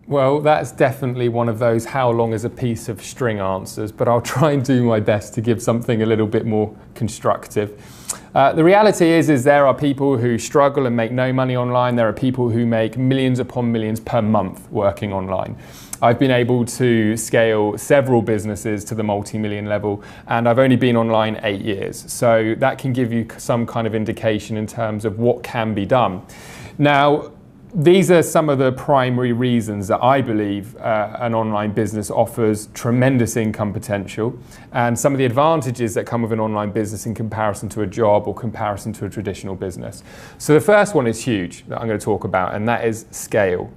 Well, that's definitely one of those how long is a piece of string answers, but I'll try and do my best to give something a little bit more constructive. The reality is there are people who struggle and make no money online. There are people who make millions upon millions per month working online. I've been able to scale several businesses to the multi-million level, and I've only been online 8 years. So that can give you some kind of indication in terms of what can be done. Now, these are some of the primary reasons that I believe an online business offers tremendous income potential, and some of the advantages that come with an online business in comparison to a job or comparison to a traditional business. So the first one is huge that I'm going to talk about, and that is scale.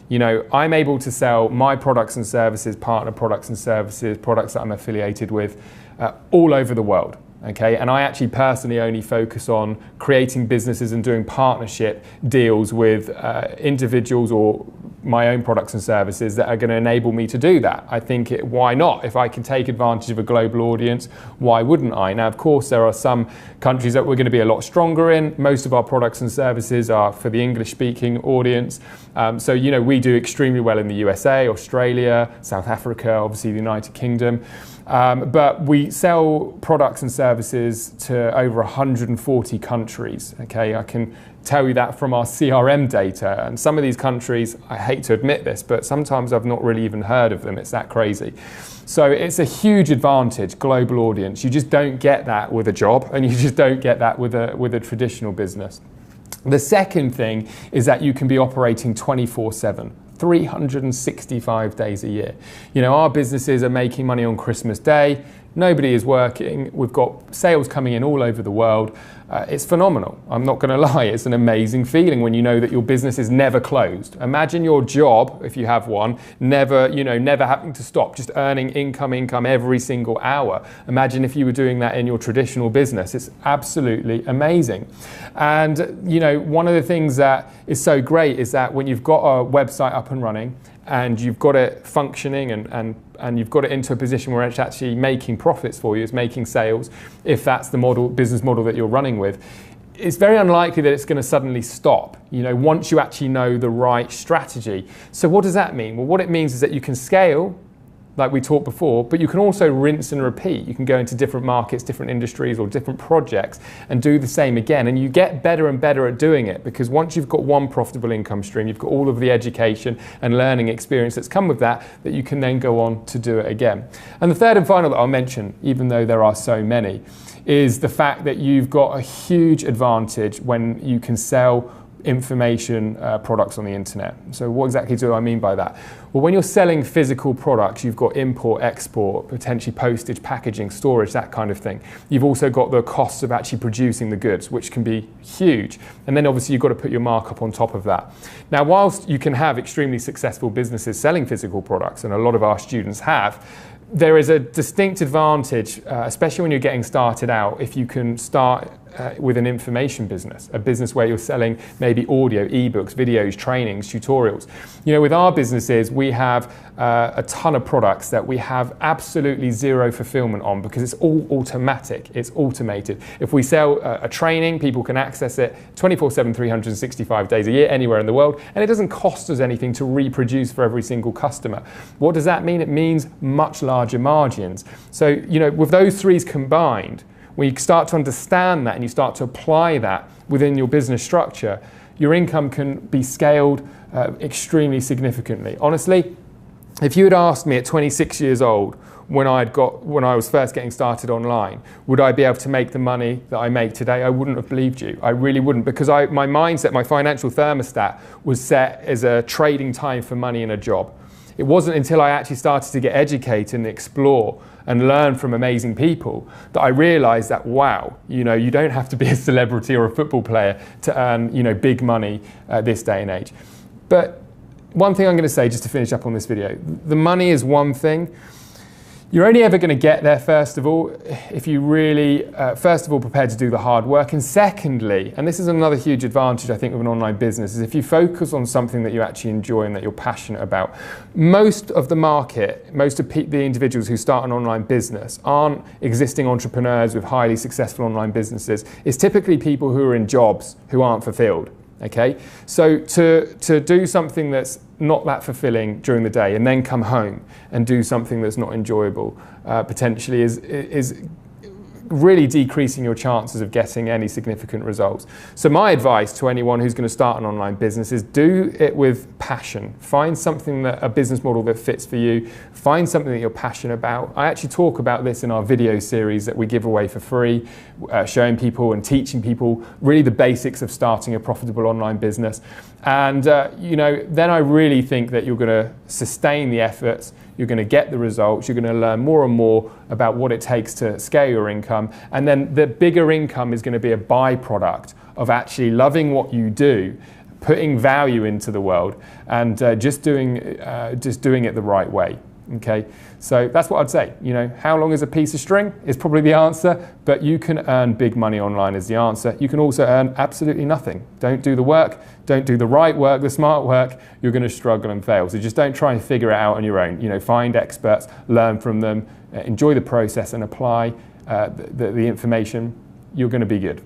You know, I'm able to sell my products and services, partner products and services, products that I'm affiliated with all over the world. Okay, and I actually personally only focus on creating businesses and doing partnership deals with individuals or my own products and services that are going to enable me to do that. I think, why not? If I can take advantage of a global audience, why wouldn't I? Now, of course, there are some countries that we're going to be a lot stronger in. Most of our products and services are for the English-speaking audience. So, you know, we do extremely well in the USA, Australia, South Africa, obviously the United Kingdom. But we sell products and services to over 140 countries. Okay, I can tell you that from our CRM data. And some of these countries, I hate to admit this, but sometimes I've not really even heard of them. It's that crazy. So it's a huge advantage, global audience. You just don't get that with a job, and you just don't get that with a traditional business. The second thing is that you can be operating 24/7. 365 days a year. You know, our businesses are making money on Christmas Day. Nobody is working. We've got sales coming in all over the world. It's phenomenal. I'm not going to lie. It's an amazing feeling when you know that your business is never closed. Imagine your job, if you have one, never having to stop, just earning income every single hour. Imagine if you were doing that in your traditional business. It's absolutely amazing. And, you know, one of the things that is so great is that when you've got a website up and running, and you've got it functioning and you've got it into a position where it's actually making profits for you, it's making sales, if that's the business model that you're running with, it's very unlikely that it's going to suddenly stop, you know, once you actually know the right strategy. So what does that mean? Well, what it means is that you can scale, like we talked before, but you can also rinse and repeat. You can go into different markets, different industries, or different projects and do the same again. And you get better and better at doing it, because once you've got one profitable income stream, you've got all of the education and learning experience that's come with that you can then go on to do it again. And the third and final that I'll mention, even though there are so many, is the fact that you've got a huge advantage when you can sell information products on the internet. So what exactly do I mean by that? Well, when you're selling physical products, you've got import, export, potentially postage, packaging, storage, that kind of thing. You've also got the costs of actually producing the goods, which can be huge. And then obviously you've got to put your markup on top of that. Now, whilst you can have extremely successful businesses selling physical products, and a lot of our students have, there is a distinct advantage, especially when you're getting started out, if you can start with an information business, a business where you're selling maybe audio, ebooks, videos, trainings, tutorials. You know, with our businesses, we have a ton of products that we have absolutely zero fulfillment on, because it's all automatic, it's automated. If we sell a training, people can access it 24/7, 365 days a year, anywhere in the world, and it doesn't cost us anything to reproduce for every single customer. What does that mean? It means much larger margins. So, you know, with those three combined, when you start to understand that and you start to apply that within your business structure, your income can be scaled extremely significantly. Honestly, if you had asked me at 26 years old, when I was first getting started online, would I be able to make the money that I make today? I wouldn't have believed you. I really wouldn't, because my mindset, my financial thermostat was set as a trading time for money in a job. It wasn't until I actually started to get educated and explore and learn from amazing people that I realized that, wow, you know, you don't have to be a celebrity or a football player to earn, you know, big money this day and age. But one thing I'm going to say, just to finish up on this video, the money is one thing. You're only ever going to get there, first of all, if you really, first of all, prepared to do the hard work. And secondly, and this is another huge advantage, I think, of an online business, is if you focus on something that you actually enjoy and that you're passionate about. Most of the market, most of the individuals who start an online business aren't existing entrepreneurs with highly successful online businesses. It's typically people who are in jobs who aren't fulfilled. Okay, so to do something that's not that fulfilling during the day and then come home and do something that's not enjoyable potentially is really decreasing your chances of getting any significant results. So my advice to anyone who's going to start an online business is do it with passion. Find something a business model that fits for you. Find something that you're passionate about. I actually talk about this in our video series that we give away for free, showing people and teaching people really the basics of starting a profitable online business. And then I really think that you're going to sustain the efforts. You're going to get the results, you're going to learn more and more about what it takes to scale your income, and then the bigger income is going to be a byproduct of actually loving what you do, putting value into the world, and just doing it the right way. Okay, so that's what I'd say. How long is a piece of string is probably the answer, but you can earn big money online is the answer. You can also earn absolutely nothing. Don't do the work, don't do the right work, the smart work, you're going to struggle and fail. So just don't try and figure it out on your own. Find experts, learn from them, enjoy the process and apply the information. You're going to be good.